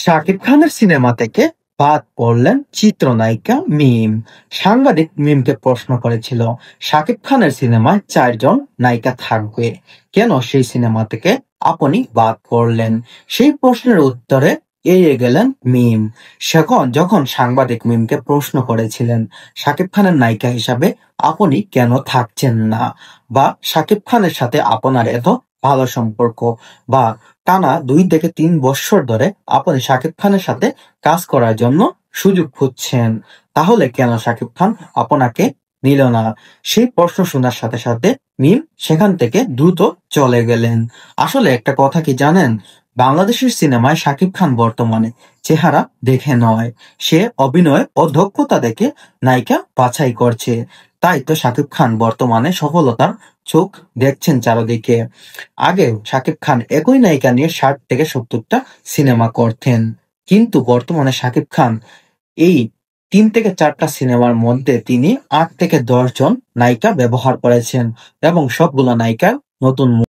শাকিব খানের সিনেমা থেকে বাদ পড়লেন চিত্রনায়িকা মিম। সাংবাদিক মিমকে প্রশ্ন করেছিল, শাকিব খানের সিনেমায় 4 জন নায়িকা থাকবে, কেন সেই সিনেমা থেকে আপনি বাদ পড়লেন? সেই প্রশ্নের উত্তরে এড়িয়ে গেলেন মিম। যখন সাংবাদিক মিমকে প্রশ্ন করেছিলেন, শাকিব খানের নায়িকা হিসাবে আপনি কেন থাকছেন না, বা শাকিব খানের সাথে আপনার এত ভালো সম্পর্ক, বা টানা 2 থেকে 3 বছর ধরে আপনি শাকিব খানের সাথে কাজ করার জন্য সুযোগ খুঁজছেন, তাহলে কেন শাকিব খান আপনাকে নিল না? সেই প্রশ্ন শোনার সাথে সাথে মিম সেখান থেকে দ্রুত চলে গেলেন। আসলে একটা কথা কি জানেন, বাংলাদেশের সিনেমায় শাকিব খান বর্তমানে চেহারা দেখে নয়, সে অভিনয় ও দক্ষতা দেখে নায়িকা বাছাই করছে। তাই তো শাকিব খান বর্তমানে সফলতার চোখ দেখছেন চারদিকে। আগে শাকিব খান একই নায়িকা নিয়ে 60 থেকে 70টা সিনেমা করতেন, কিন্তু বর্তমানে শাকিব খান এই 3 থেকে 4টা সিনেমার মধ্যে তিনি 8 থেকে 10 জন নায়িকা ব্যবহার করেছেন, এবং সবগুলো নায়িকার নতুন